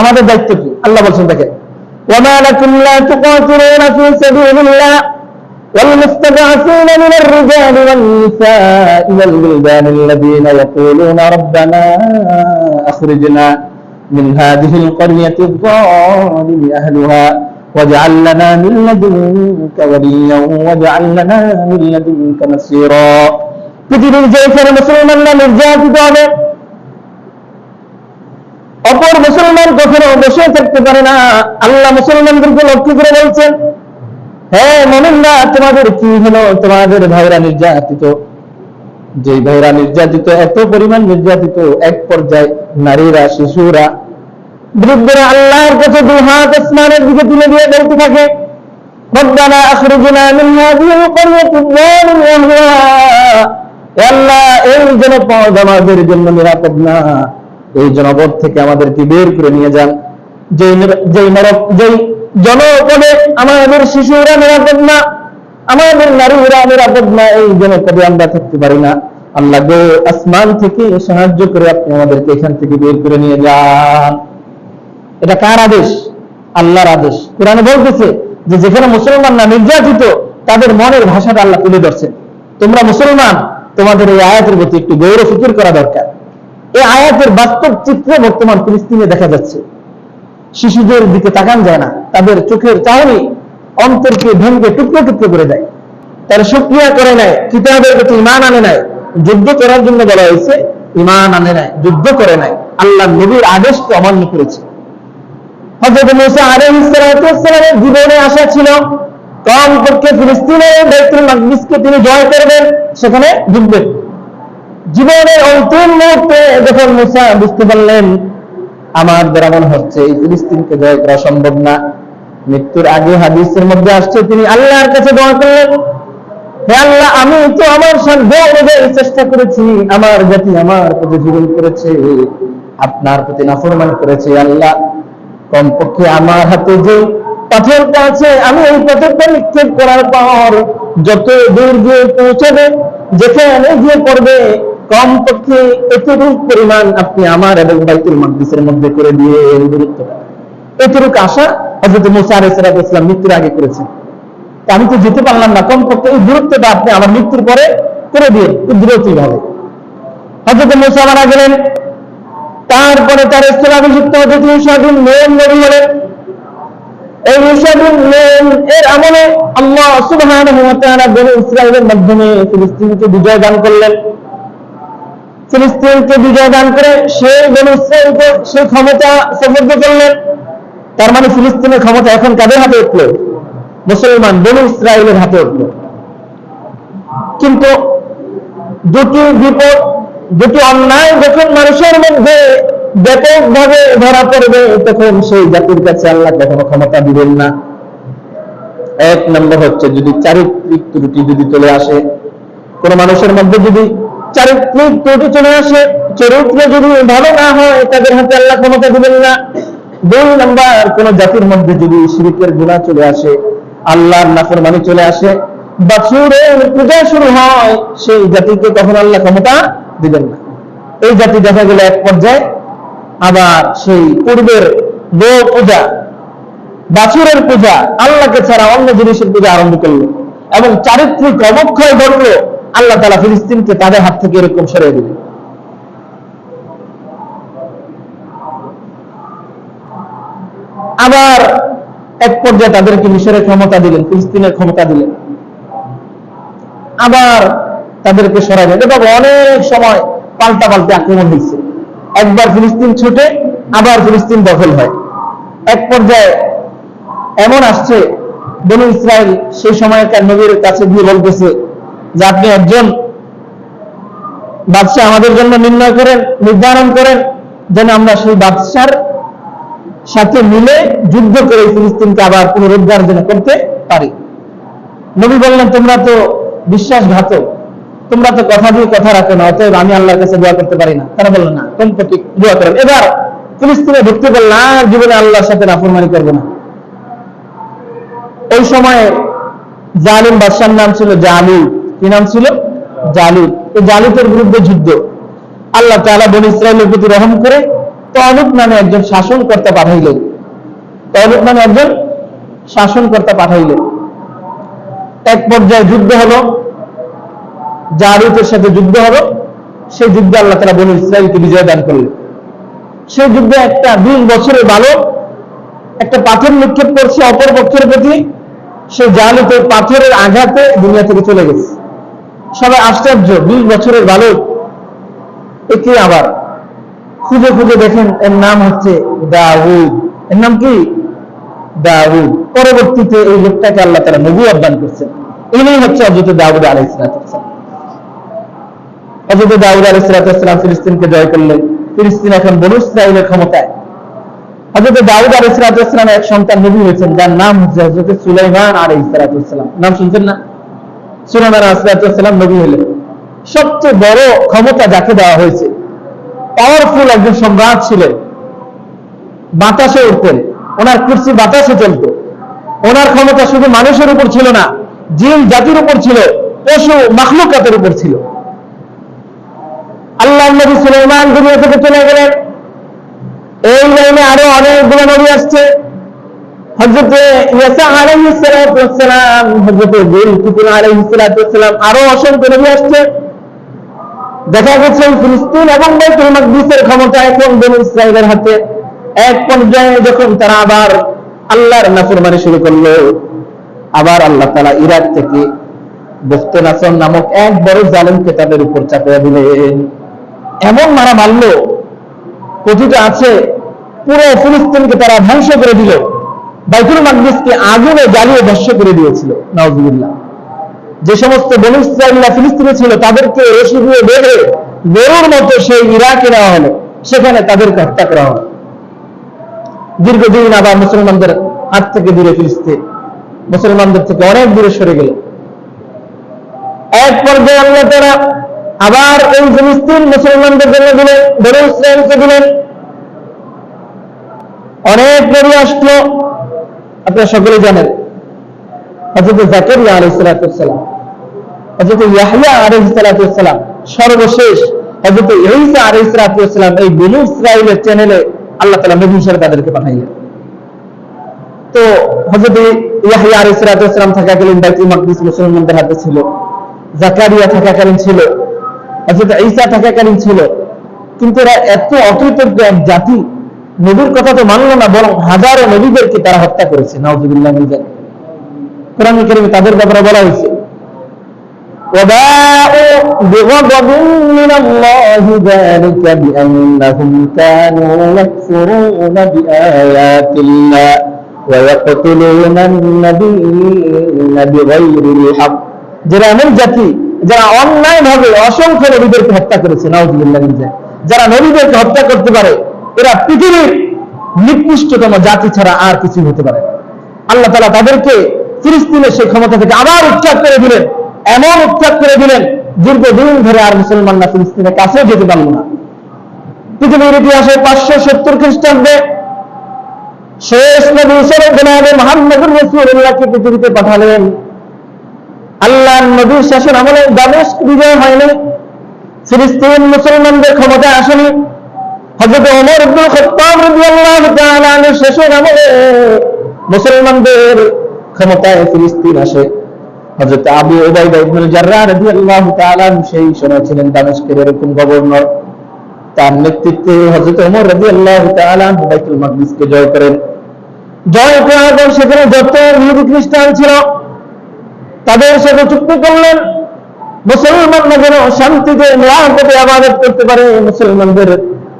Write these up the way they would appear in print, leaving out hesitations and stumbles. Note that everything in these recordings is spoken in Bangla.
আমাদের দায়িত্ব কি? আল্লাহ বলছেন দেখেন, ওয়ামা লাকুম লা তুকাতিলুনা ফি সাবিলিল্লাহ والمستضعفين من الرجال والنساء والولدان الذين يقولون ربنا أخرجنا من هذه القرية الظالم أهلها واجعل لنا من لدنك وليا واجعل لنا من لدنك نصيرا পৃথিবীর যেখানে মুসলমানরা নির্যাতিত হবে, অপর মুসলমান কখনো বসে থাকতে পারে না। আল্লাহ মুসলমানদেরকে লক্ষ্য করে বলছেন, হ্যাঁ মুমিনরা, তোমাদের কি হলো? তোমাদের ভাইরা নির্যাতিত। যে ভাইরা নির্যাতিত, এত পরিমাণ নির্যাতিত, এক পর্যায়ে নারীরা, শিশুরা, বৃদ্ধরা আল্লাহর কাছে দুই হাত আসমানের দিকে তুলে দিয়ে বলতে থাকে, রব্বানা আখরিজনা মিন হাযিহিল ক্বরিয়াতি যালিম আহলুহা, হে আল্লাহ, এই জনপদ আমাদের জন্য নিরাপদ না, এই জনপদ থেকে আমাদেরকে বের করে নিয়ে যান। যেই জনপদে আমাদের শিশুরা নিরাপদ না, আমাদের নারীরা নিরাপদ না, এই জনপদে আমরা থাকতে পারি না। আল্লাহ গো, আসমান থেকে সাহায্য করে আপনি আমাদেরকে এখান থেকে বের করে নিয়ে যান। এটা কার আদেশ? আল্লাহর আদেশ। কোরআনে বলতেছে যে যেখানে মুসলমানরা নির্যাতিত, তাদের মনের ভাষাটা আল্লাহ তুলে ধরছেন। তোমরা মুসলমান, তোমাদের এই আয়াতের প্রতি একটু গৌরব ফিকির করা দরকার। এই আয়াতের বাস্তব চিত্র বর্তমান ফিলিস্তিনে দেখা যাচ্ছে। শিশুদের দিকে তাকান যায় না, তাদের চোখের চাহনি অন্তরকে ভেঙে টুকরো টুকরো করে দেয়। তারা শুকরিয়া করে নেয়, কিতাবের প্রতি ঈমান আনে নাই। যুদ্ধ করার জন্য বলা হয়েছে, ঈমান আনে নাই, যুদ্ধ করে নাই, আল্লাহ নবীর আদেশকে অমান্য করেছে। হযরত মূসা আলাইহিস সালামের জীবনে আশা ছিল কমপক্ষে ফিলিস্তিনের বাইতুল মাকদিসকে তিনি জয় করবেন, সেখানে যুদ্ধের। জীবনের অন্তিম মুহূর্তে যখন মূসা বুঝতে পারলেন আমার দ্বারা মনে হচ্ছে এই ফিলিস্তিনকে জয় করা সম্ভব না, মৃত্যুর আগে হাদিসের মধ্যে আসছে তিনি আল্লাহর কাছে দোয়া করলেন, হে আল্লাহ, আমি তো আমার সাধ্য অনুযায়ী চেষ্টা করেছি, আমার জাতি আমার প্রতি জুলুম করেছে, আপনার প্রতি নাফরমানি করেছে। আল্লাহ, কমপক্ষে আমার হাতে যে পাথরটা আছে, আমি এই পাথরটা নিক্ষেপ করার পর যত দূর গিয়ে পৌঁছাবে, যেখানে গিয়ে পড়বে, কমপক্ষে এতটুকু পরিমাণ আপনি আমার এবং বাইতুল মাকদিসের মধ্যে করে দিয়ে দূরত্বটা। এতটুকু আশা হযরত মূসা আলাইহিস সালাম মৃত্যুর আগে করেছেন। আমি তো যেতে পারলাম না, কমপক্ষে এই দূরত্বটা আপনি আমার মৃত্যুর পরে করে দিয়ে দূরত্বই হবে। হযরত মূসা মারা গেলেন। তারপরে তার স্থলে অভিষিক্ত হতে ঈসা বিন নূন নবী হলেন। এই ঈসা বিন নূন এর আমলে আল্লাহ সুবহানাহু ওয়া তাআলা বনী ইসরাঈলের মাধ্যমে ফিলিস্তিনকে বিজয় দান করলেন। ফিলিস্তিনকে বিজয় দান করে সে বনী ইসরাঈলকে সে ক্ষমতা সুপর্দ করলেন। তার মানে ফিলিস্তিনের ক্ষমতা এখন কাদের হাতে উঠল? মুসলমান বনী ইসরাঈলের হাতে উঠল। কিন্তু দুটি বিপদ, দুটি অন্যায় যখন মানুষের মধ্যে ব্যাপকভাবে ধরা পড়বে, তখন সেই জাতির কাছে আল্লাহ কখনো ক্ষমতা দিবেন না। এক নম্বর হচ্ছে, যদি চারিত্রিক ত্রুটি যদি চলে আসে, কোন মানুষের মধ্যে যদি চারিত্রিক ত্রুটি চলে আসে, চরিত্র যদি ভালো না হয়, তাদের হাতে আল্লাহ ক্ষমতা দিবেন না। দুই নম্বর, কোন জাতির মধ্যে যদি শিরকের গুনাহ চলে আসে, আল্লাহর নাফরমানি চলে আসে, বাছুরের পূজা শুরু হয়, সেই জাতিকে তখন আল্লাহ ক্ষমতা দিবেন না। এই জাতি দেখা গেল এক পর্যায়ে আবার সেই পূর্বের গো পূজা, বাছুরের পূজা, আল্লাহকে ছাড়া অন্য জিনিসের পূজা আরম্ভ করলো এবং চারিত্রিক অবক্ষয় ঘটলো। আল্লাহ তাআলা ফিলিস্তিনকে তাদের হাত থেকে এরকম সরিয়ে দিলেন। আবার এক পর্যায়ে তাদেরকে মিশরের ক্ষমতা দিলেন, ফিলিস্তিনের ক্ষমতা দিলেন, আবার তাদেরকে সরাই দেন। এভাবে অনেক সময় পাল্টা পাল্টে আক্রমণ হয়েছে। একবার ফিলিস্তিন ছুটে, আবার ফিলিস্তিন দখল হয়। এক পর্যায়ে এমন আসছে, বনী ইসরাইল সেই সময়কার নবীর কাছে গিয়ে বলতেছে যে আপনি একজন বাদশাহ আমাদের জন্য নির্ণয় করেন, নির্ধারণ করেন, যেন আমরা সেই বাদশার সাথে মিলে যুদ্ধ করে ফিলিস্তিনকে আবার পুনরুদ্ধার যেন করতে পারি। নবী বললেন, তোমরা তো বিশ্বাসঘাতক, তোমরা তো কথা দিয়ে কথা রাখো না, অতএব আমি আল্লাহর কাছে দোয়া করতে পারি না। তারা বলল, না, কমপক্ষে দোয়া করেন। এবার ফিলিস্তিনে ঢুকতে বলল, আর জীবনে আল্লাহর সাথে নাফরমানি করবো না। ওই সময়ে জালিম বাদশার নাম ছিল জালুত। কি নাম ছিল? জালুত। এই জালুতের বিরুদ্ধে যুদ্ধ। আল্লাহ তাআলা বনী ইসরাঈলের প্রতি রহম করে তালুত নামে একজন শাসনকর্তা পাঠাইলেন। তালুত নামে একজন শাসনকর্তা পাঠাইলেন। এক পর্যায়ে যুদ্ধ হলো, জালুতের সাথে যুদ্ধ হলো। সেই যুদ্ধে আল্লাহ তাআলা বনী ইসরাঈলকে বিজয় দান করলেন। সেই যুদ্ধে একটা 20 বছরের বালক একটা পাথর নিক্ষেপ করছে অপর পক্ষের প্রতি। সেই জালুতের পাথরের আঘাতে দুনিয়া থেকে চলে গেছে। সবাই আশ্চর্য, 20 বছরের বালক, একে আবার খুঁজে খুঁজে দেখেন এর নাম হচ্ছে দাউদ। এর নাম কি? দাউদ। পরবর্তীতে এই লোকটাকে আল্লাহ তাআলা নবুয়ত দান করছেন। ইনি হচ্ছে হযরত দাউদ আলাইহিস সালাম। হযরত দাউদ আলাইহিস সালাম ফিলিস্তিনকে জয় করলেন। ফিলিস্তিন এখন বনী ইসরাঈলের ক্ষমতায়। হযরত দাউদ আলাইহিস সালামের এক সন্তান নবী হয়েছেন, যার নাম হচ্ছে হযরত সুলাইমান আলাইহিস সালাম। নাম শুনছেন না? সুলাইমান আলাইহিস সালাম নবী হলেন। সবচেয়ে বড় ক্ষমতা যাকে দেওয়া হয়েছে, পাওয়ারফুল একজন সম্রাট ছিলেন। বাতাসে উঠতেন, ওনার কুরসি বাতাসে চলত। ওনার ক্ষমতা শুধু মানুষের উপর ছিল না, জিন জাতির উপর ছিল, পশু মাখলুকাতের উপর ছিল। আল্লাহর নবী সুলাইমান দুনিয়া থেকে চলে গেলেন। এই লাইনে আরো অনেকগুলো নবী আসছে। হযরত ঈসা আলাইহিস সালাম, হযরত যুলকিফল আলাইহিস সালাম, আরো অসংখ্য নবী আসছে। দেখা গেছে ফিলিস্তিন এবং বাইতুল মাকদিসের ক্ষমতা এখন বনী ইসরাঈলের হাতে। এক পর্যায়ে যখন তারা আবার আল্লাহর নাফরমানি শুরু করলো, আবার আল্লাহ তাআলা ইরাক থেকে বুখতে নাসর নামক এক বড় জালেমকে তাদের উপর চাপিয়ে দিলেন। এমন মারা মারলো, কথিত আছে পুরো ফিলিস্তিনকে তারা ধ্বংস করে দিল। বাইতুল মাকদিসকে আগুনে জ্বালিয়ে ধ্বংস করে দিয়েছিল। নাউজুবিল্লাহ। যে সমস্ত বনী ইসরাঈলরা ফিলিস্তিনে ছিল তাদেরকে রশি দিয়ে বেঁধে গরুর মতো সেই ইরাকে নেওয়া হলো, সেখানে তাদেরকে হত্যা করা হলো। দীর্ঘদিন আবার মুসলমানদের হাত থেকে দূরে ফিলিস্তিন, মুসলমানদের থেকে অনেক দূরে সরে গেল। এক পর্যায়ে আল্লাহ তাআলা আবার এই ফিলিস্তিন মুসলমানদের জন্য দিলেন, বনী ইসরাঈলকে দিলেন। অনেক নবী আসলো, আপনারা সকলেই জানেন। হযরত জাকারিয়া আলাইহিস সালাম, হযরত ইয়াহইয়া আলাইহিস সালাম, সর্বশেষ হযরত ঈসা আলাইহিস সালাম, এই বনী ইসরাঈলের চ্যানেলে আল্লাহ তাআলা নবী হিসেবে তাদেরকে পাঠাইলেন। তো হযরত ইয়াহইয়া আলাইহিস সালাম থাকাকালীন বাইতুল মাকদিস মুসলমানদের হাতে ছিল, জাকারিয়া থাকাকালীন ছিল, হযরত ঈসা থাকাকালীন ছিল। কিন্তু এরা এত অকৃতজ্ঞ এক জাতি, নবীর কথা তো মানলো না, বরং হাজারো নবীদেরকে তারা হত্যা করেছে। নাউজুবিল্লাহ মিন যালিক। কোরআন কারীমে তাদের ব্যাপারে বলা হয়েছে, وباءوا بغضب من الله ذلك بأنهم كانوا يكفرون بآيات الله ويقتلون النبيين بغير الحق। যারা এমন জাতি যারা অন্যায় ভাবে অসংখ্য নবীদেরকে হত্যা করেছে। নাউজুবিল্লাহ মিন যালিক। যারা নবীদেরকে হত্যা করতে পারে এরা পৃথিবীর নিকৃষ্টতম জাতি ছাড়া আর কিছু হতে পারে না। আল্লাহ তাআলা তাদেরকে ফিলিস্তিনের সেই ক্ষমতা থেকে আবার উৎখাত করে দিলেন। এমন উৎখাত করে দিলেন, দীর্ঘদিন ধরে আর মুসলমানরা ফিলিস্তিনের কাছে যেতে পারল না। পৃথিবীর ইতিহাসে 570 খ্রিস্টাব্দে শেষ নবী জনাবে মুহাম্মদুর রাসূলুল্লাহকে পৃথিবীতে পাঠালেন। আল্লাহর নবীর শাসন আমলে দামেস্ক বিজয় হয়নি, ফিলিস্তিন মুসলমানদের ক্ষমতায় আসেনি। হযরত ওমর ইবনে খাত্তাব রাদিয়াল্লাহু তাআলা আনহুর শাসন আমলে মুসলমানদের ক্ষমতায় ফিলিস্তিন আসে। হযরত আবু উবাইদা ইবনে জাররাহ রাদিয়াল্লাহু তাআলা আনহু সেই সময় ছিলেন দামেস্কের এরকম গভর্নর। তার নেতৃত্বে হযরত ওমর রাদিয়াল্লাহু তাআলা আনহু বাইতুল মাকদিসকে জয় করেন। জয় করার পর সেখানে যত ইহুদি খ্রিস্টান ছিল তাদের সাথে চুক্তি করলেন, মুসলমানরা যেন শান্তিতে নিরাপদে ইবাদত করতে পারে, মুসলমানদের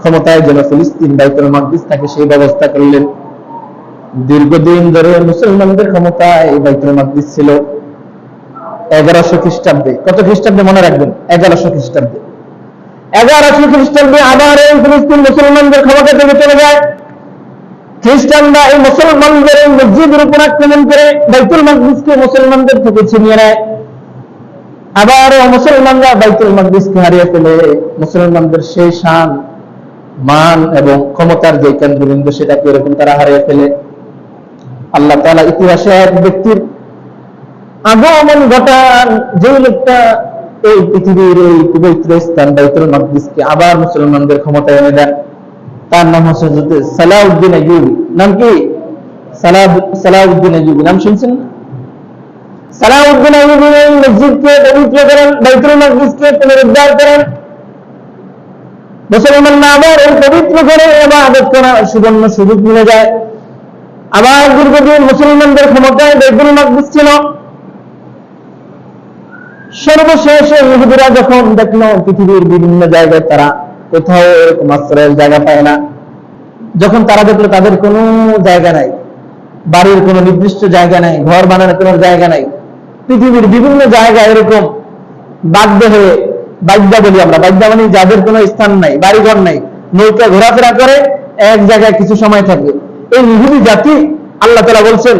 ক্ষমতায় যেন ফিলিস্তিন বাইতুল মাকদিস থাকে সেই ব্যবস্থা করলেন। দীর্ঘদিন ধরে মুসলমানদের ক্ষমতায় বাইতুল মাকদিস ছিল। 1100 খ্রিস্টাব্দে, কত খ্রিস্টাব্দে মনে রাখবেন? 1100 খ্রিস্টাব্দে। 1100 খ্রিস্টাব্দে আবার এই ফিলিস্তিন মুসলমানদের ক্ষমতা থেকে চলে যায়। খ্রিস্টানরা এই মুসলমানদের এই মসজিদের উপর আক্রমণ করে বাইতুল মাকদিসকে মুসলমানদের থেকে ছিনিয়ে নেয়। আবারও মুসলমানরা বাইতুল মাকদিসকে হারিয়ে ফেলে মুসলমানদের সেই শান, মান এবং ক্ষমতার যে কেন্দ্রবিন্দু সেটাকে এরকম তারা হারিয়ে ফেলে। আল্লাহ তাআলা ইতিহাসে এক ব্যক্তির আগমন ঘটান, যে লোকটা এই পৃথিবীর এই পবিত্র স্থান বাইতুল মাকদিসকে আবার মুসলমানদের ক্ষমতায় এনে দেন। তার নাম হচ্ছে সালাউদ্দিন আইয়ুবী। নাম কি? সালাউদ্দিন আইয়ুবী, নাম শুনছেন না? সালাউদ্দিন আইয়ুবী মসজিদকে পবিত্র করেন, বাইতুল মাকদিসকে পুনরুদ্ধার করেন। মুসলমানরা আবার এই পবিত্র করে ইবাদত করার সুবর্ণ সুযোগ মিলে যায়। আবার দীর্ঘদিন মুসলমানদের ক্ষমতায় বাইতুল মাকদিস ছিল। সর্বশেষে ইহুদিরা যখন দেখলো পৃথিবীর বিভিন্ন জায়গায় তারা কোথাও এরকম আশ্রয়ের জায়গা পায় না, যখন তারা দেখলো তাদের কোনো জায়গা নাই, বাড়ির কোনো নির্দিষ্ট জায়গা নাই, ঘর বানানোর কোনো জায়গা নাই, পৃথিবীর বিভিন্ন জায়গায় এরকম বাধ্য হয়ে, বাধ্য বলি আমরা, বাধ্য মানে যাদের কোনো স্থান নাই, বাড়িঘর নাই, নৌকা ঘোরাফেরা করে এক জায়গায় কিছু সময় থাকে, এই ইহুদি জাতি আল্লাহ তাআলা বলছেন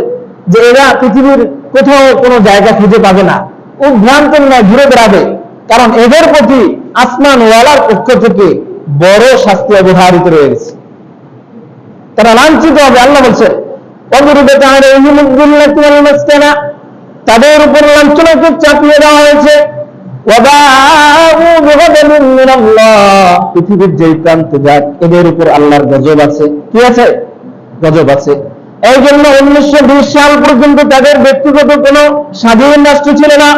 যে এরা পৃথিবীর কোথাও কোনো জায়গা খুঁজে পাবে না, উদ্ভ্রান্তের ন্যায় ঘুরে বেড়াবে, কারণ এদের প্রতি আসমান ওয়ালার পক্ষ থেকে বড় শাস্তি অবধারিত রয়েছে। তারা লাঞ্ছিত হবে। আল্লাহ বলছেন তাদের উপর লাঞ্ছনাকে চাপিয়ে দেওয়া হয়েছে। পৃথিবীর যেই প্রান্তে যাক এদের উপর আল্লাহর গজব আছে। কি আছে? গজব আছে। এই জন্য 1920 সাল পর্যন্ত তাদের ব্যক্তিগত কোন স্বাধীন রাষ্ট্র ছিল না,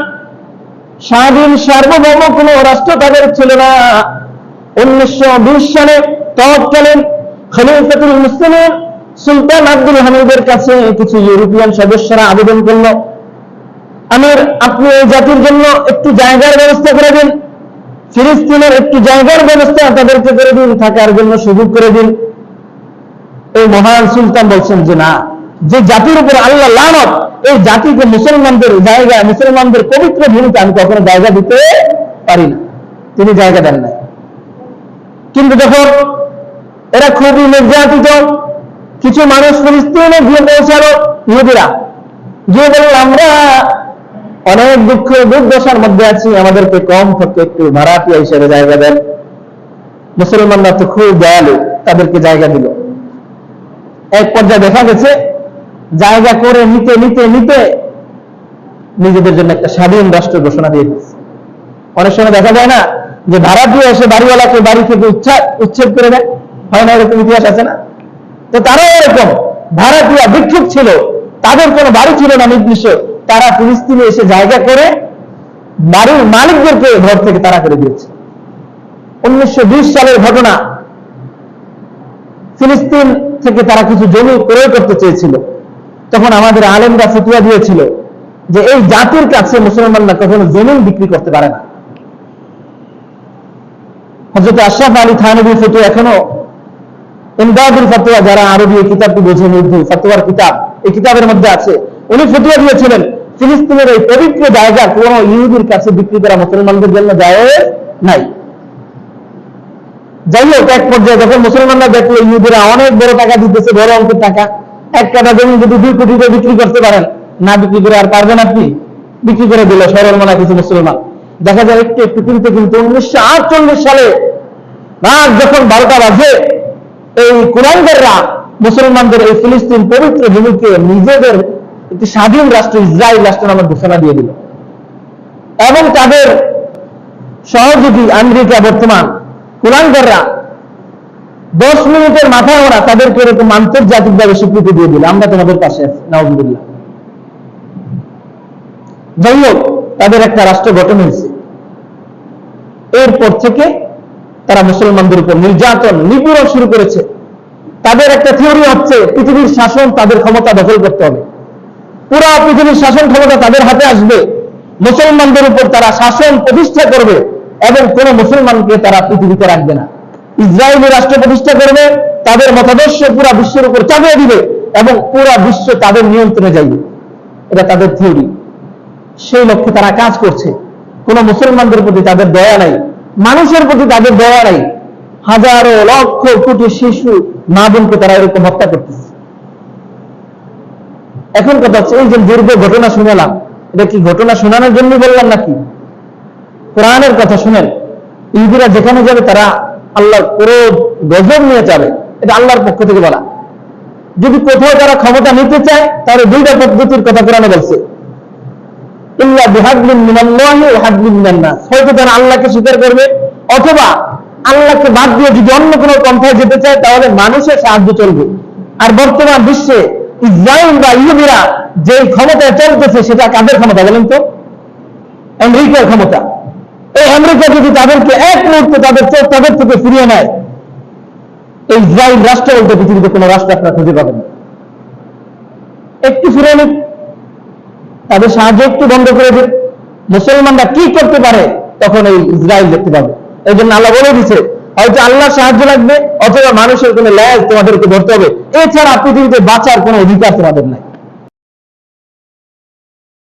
স্বাধীন সার্বভৌম কোন রাষ্ট্র তাদের ছিল না। 1920 সালে তৎকালীন খলিফাতুল মুসলিমিন সুলতান আব্দুল হামিদের কাছে কিছু ইউরোপিয়ান সদস্যরা আবেদন করল, আমির আপনি এই জাতির জন্য একটু জায়গার ব্যবস্থা করে দিন, ফিলিস্তিনের একটু জায়গার ব্যবস্থা তাদেরকে করে দিন, থাকার জন্য সুযোগ করে দিন। এই মহান সুলতান বলছেন যে না, যে জাতির উপর আল্লাহ লানত, এই জাতিকে মুসলমানদের জায়গা, মুসলমানদের পবিত্র ভূমিতে আমি কখনো জায়গা দিতে পারি না। তিনি জায়গা দেন নাই। কিন্তু যখন এরা খুবই নির্যাতিত, কিছু মানুষ ফিলিস্তিনে গিয়ে পৌঁছালো, ইহুদিরা গিয়ে বলল আমরা অনেক দুঃখ দুর্দশার মধ্যে আছি, আমাদেরকে কম থেকে একটু ভাড়াটিয়া হিসেবে জায়গা দেন। মুসলমানরা তো খুব দয়ালু, তাদেরকে জায়গা দিল। এক পর্যায়ে দেখা গেছে জায়গা করে নিতে নিতে নিতে নিজেদের জন্য একটা স্বাধীন রাষ্ট্র ঘোষণা দিয়ে দিচ্ছে। অনেক সময় দেখা যায় না যে ভাড়াটিয়া এসে বাড়িওয়ালাকে বাড়ি থেকে উচ্ছেদ করে দেয়, হয় না? এরকম ইতিহাস আছে না? তো তারাও এরকম ভাড়াটিয়া ভিক্ষুক ছিল, তাদের কোনো বাড়ি ছিল না নির্দিষ্ট, তারা ফিলিস্তিনে এসে জায়গা করে বাড়ির মালিকদেরকে ঘর থেকে তাড়া করে দিয়েছে। 1920 সালের ঘটনা। ফিলিস্তিন থেকে তারা কিছু জমি ক্রয় করতে চেয়েছিল, তখন আমাদের আলেমরা ফতোয়া দিয়েছিল যে এই জাতির কাছে মুসলমানরা কখনো জমি বিক্রি করতে পারে না। হযরত আশরাফ আলী থানভীর ফতোয়া এখনো ইমদাদুল ফতোয়া, যারা আরবি এই কিতাবটি বোঝেন, উর্দু ফতোয়ার কিতাব, এই কিতাবের মধ্যে আছে, উনি ফতোয়া দিয়েছিলেন ফিলিস্তিনের এই পবিত্র জায়গা কোন ইহুদির কাছে বিক্রি করা মুসলমানদের জন্য জায়েজ নাই। যাই হোক, এক পর্যায়ে যখন মুসলমানরা দেখলো ইহুদিরা অনেক বড় টাকা দিতেছে, বড় অঙ্কের টাকা, এক কাঠা জমি যদি 2 কোটিতে বিক্রি করতে পারেন, না বিক্রি করে আর পারবেন আপনি, বিক্রি করে দিল সরল মনা কিছু মুসলমান। দেখা যায় একটু একটু কিনতে কিন্তু 1948 সালে রাত যখন 12টা বাজে, এই কুরাইশরা মুসলমানদের এই ফিলিস্তিন পবিত্র ভূমিকে নিজেদের একটি স্বাধীন রাষ্ট্র ইসরায়েল রাষ্ট্র নামে ঘোষণা দিয়ে দিল, এবং তাদের সহযোগী আমেরিকা বর্তমান কুরাইশরা 10 মিনিটের মাথায় ওরা তাদেরকে এরকম আন্তর্জাতিকভাবে স্বীকৃতি দিয়ে দিল, আমরা তোমাদের পাশে আছি, নাউজুবিল্লাহ। যাই হোক, তাদের একটা রাষ্ট্র গঠন হয়েছে। এরপর থেকে তারা মুসলমানদের উপর নির্যাতন নিপীড়ন শুরু করেছে। তাদের একটা থিওরি হচ্ছে পৃথিবীর শাসন তাদের ক্ষমতা দখল করতে হবে, পুরো পৃথিবীর শাসন ক্ষমতা তাদের হাতে আসবে, মুসলমানদের উপর তারা শাসন প্রতিষ্ঠা করবে এবং কোন মুসলমানকে তারা পৃথিবীতে রাখবে না। ইসরায়েলি রাষ্ট্র প্রতিষ্ঠা করবে, তাদের মতাদর্শ পুরো বিশ্বের উপর চাপিয়ে দিবে এবং পুরো বিশ্ব তাদের নিয়ন্ত্রণে যাইবে। এটা তাদের থিওরি। সেই লক্ষ্যে তারা কাজ করছে। কোন মুসলমানদের প্রতি তাদের দয়া নাই, মানুষের প্রতি তাদের দয়া নাই। হাজারো লক্ষ কোটি শিশু মা বোনকে তারা এরকম হত্যা করতেছে। এখন কথা হচ্ছে, এই যে দীর্ঘ ঘটনা শুনলাম, এটা কি ঘটনা শোনানোর জন্য বললাম নাকি? কোরআনের কথা শুনেন। ইহুদিরা যেখানে যাবে তারা আল্লাহর ক্রোধ গজব নিয়ে যাবে, এটা আল্লাহর পক্ষ থেকে বলা। যদি কোথাও তারা ক্ষমতা নিতে চায় তাহলে 2টা পদ্ধতির কথা কোরআনে বলছে, ইল্লা বিহাদলিন মিনাল্লাহি ওয়া হাদলিন মিনান নাস। হয়তো তারা আল্লাহকে স্বীকার করবে, অথবা আল্লাহকে বাদ দিয়ে যদি অন্য কোনো পন্থায় যেতে চায় তাহলে মানুষের সাহায্য চলবে। আর বর্তমান বিশ্বে ইসরায়েল বা ইহুদিরা যে ক্ষমতায় চলতেছে সেটা কাদের ক্ষমতা বলেন তো? আমেরিকার ক্ষমতা। এই আমেরিকা যদি তাদেরকে এক মুহূর্তে তাদের থেকে ফিরিয়ে নেয়, এই ইসরায়েল রাষ্ট্র বলতে পৃথিবীতে কোনো রাষ্ট্র আপনারা খুঁজে পাবেন না। একটু ফিরিয়ে নিন, তাদের সাহায্য একটু বন্ধ করে দিন, মুসলমানরা কি করতে পারে তখন এই ইসরায়েল দেখতে পাবে। এই জন্য আল্লাহ বলে দিচ্ছে, হয়তো আল্লাহর সাহায্য লাগবে অথবা মানুষের কোনো ল্যাজ তোমাদেরকে ধরতে হবে, এছাড়া পৃথিবীতে বাঁচার কোনো অধিকার তোমাদের নাই।